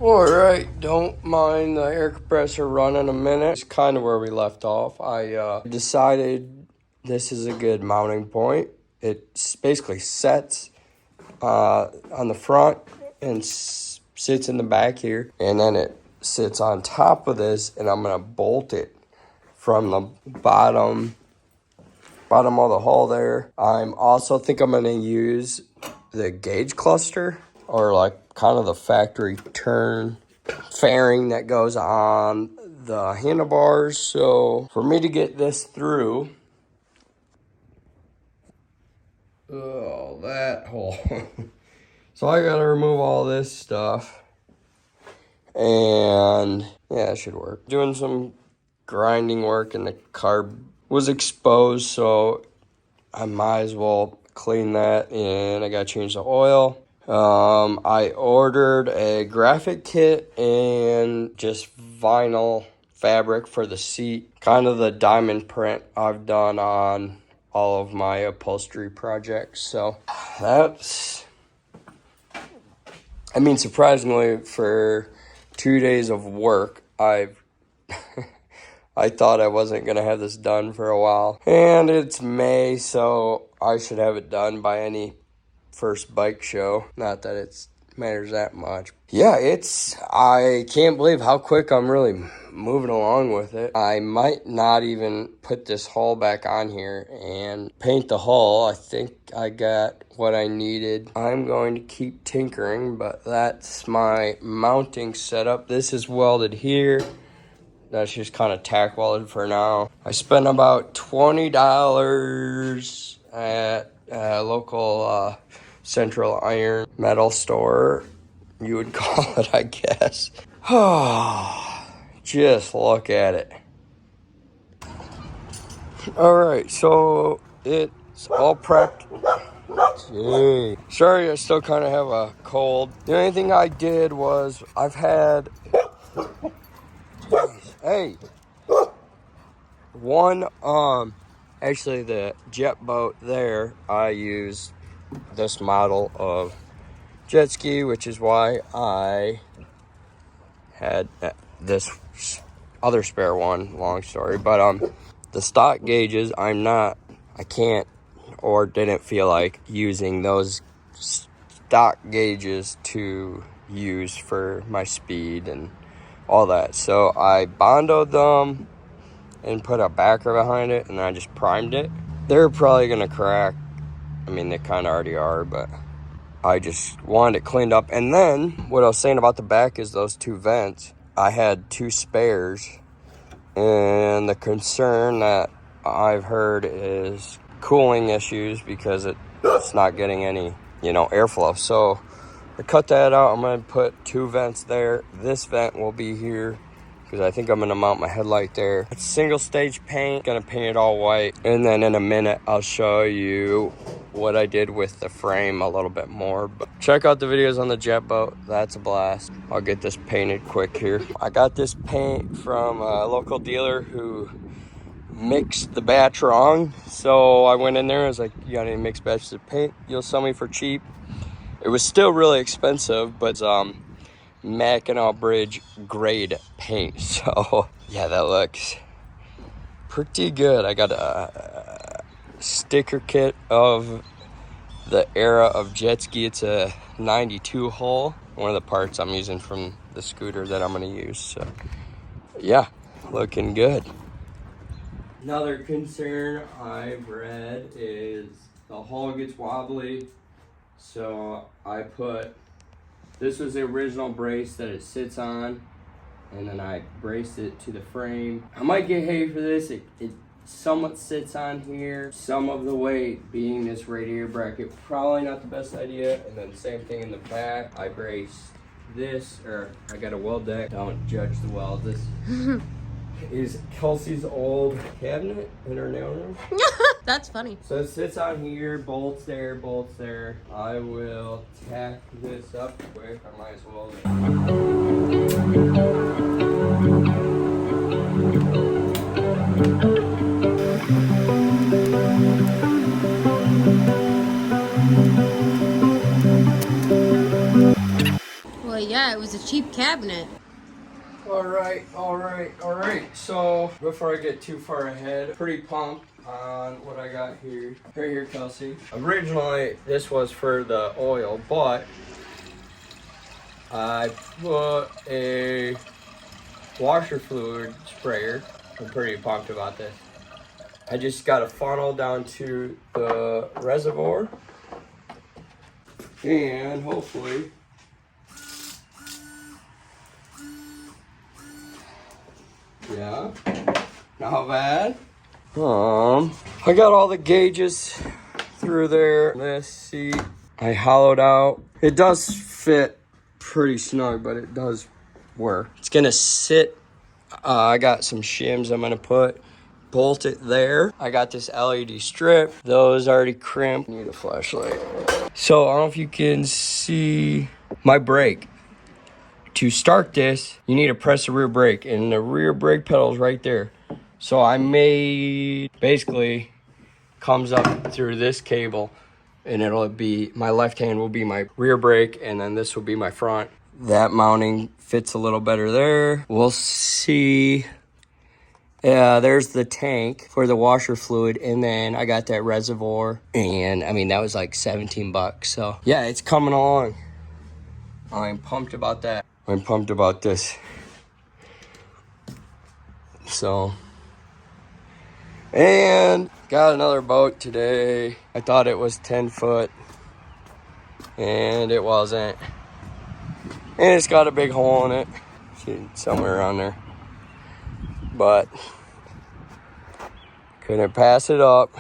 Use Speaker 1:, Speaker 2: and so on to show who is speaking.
Speaker 1: Alright, don't mind the air compressor running a minute. It's kind of where we left off. I decided this is a good mounting point. It basically sets on the front and sits in the back here. And then it sits on top of this, and I'm going to bolt it from the bottom of the hull there. I'm also think I'm going to use the gauge cluster, or like kind of the factory turn fairing that goes on the handlebars. So for me to get this through, that hole. So I gotta remove all this stuff, and yeah, it should work. Doing some grinding work, and the carb was exposed, so I might as well clean that, and I gotta change the oil. I ordered a graphic kit and just vinyl fabric for the seat, kind of the diamond print I've done on all of my upholstery projects. So surprisingly, for 2 days of work, I thought I wasn't going to have this done for a while. And it's May, so I should have it done by any first bike show. Not that it matters that much. Yeah, I can't believe how quick I'm really moving along with it. I might not even put this hull back on here and paint the hull. I think I got what I needed. I'm going to keep tinkering, but that's my mounting setup. This is welded here. That's just kind of tack welded for now. I spent about $20 at a local Central Iron metal store, you would call it, I guess. Just look at it. Alright, so it's all prepped. Gee. Sorry, I still kind of have a cold. The only thing I did was actually the jet boat there, I used this model of jet ski, which is why I had this other spare one. Long story, but the stock gauges, I can't or didn't feel like using those stock gauges to use for my speed and all that. So I bondoed them and put a backer behind it, and I just primed it. They're probably gonna crack. I mean, they kind of already are, but I just wanted it cleaned up. And then what I was saying about the back is those two vents. I had two spares, and the concern that I've heard is cooling issues because it's not getting any, airflow. So I cut that out. I'm going to put two vents there. This vent will be here because I think I'm going to mount my headlight there. It's single stage paint. Going to paint it all white. And then in a minute, I'll show you what I did with the frame a little bit more. But check out the videos on the jet boat. That's a blast. I'll get this painted quick here. I got this paint from a local dealer who mixed the batch wrong. So I went in there and was like, you got any mixed batches of paint you'll sell me for cheap? It was still really expensive, but Mackinac Bridge grade paint. So yeah, that looks pretty good. I got a sticker kit of the era of jet ski. It's a 92 hull, one of the parts I'm using from the scooter that I'm going to use. So yeah, looking good. Another concern I've read is the hull gets wobbly. So this was the original brace that it sits on, and then I braced it to the frame. I might get hate for this. It somewhat sits on here. Some of the weight being this radiator bracket, probably not the best idea. And then same thing in the back. I braced this, or I got a weld deck. Don't judge the weld. This is Kelsey's old cabinet in her nail room.
Speaker 2: That's funny.
Speaker 1: So it sits on here, bolts there, bolts there. I will tack this up quick. I might as well.
Speaker 2: Well, yeah. Yeah, it was a cheap cabinet.
Speaker 1: All right. So before I get too far ahead, pretty pumped on what I got here. Right here, Kelsey. Originally, this was for the oil, but I put a washer fluid sprayer. I'm pretty pumped about this. I just got a funnel down to the reservoir, and hopefully yeah, not bad. I got all the gauges through there. This seat I hollowed out. It does fit pretty snug, but it does work. It's gonna sit. I got some shims I'm gonna bolt it there. I got this LED strip. Those already crimped. Need a flashlight. So I don't know if you can see my brake. To start this, you need to press the rear brake, and the rear brake pedal is right there. So I made, basically comes up through this cable, and it'll be, my left hand will be my rear brake, and then this will be my front. That mounting fits a little better there. We'll see. Yeah, there's the tank for the washer fluid, and then I got that reservoir, and I mean, that was like 17 bucks. So yeah, it's coming along. I'm pumped about that. I'm pumped about this. So, and got another boat today. I thought it was 10 foot, and it wasn't. And it's got a big hole in it. See, somewhere around there. But couldn't pass it up.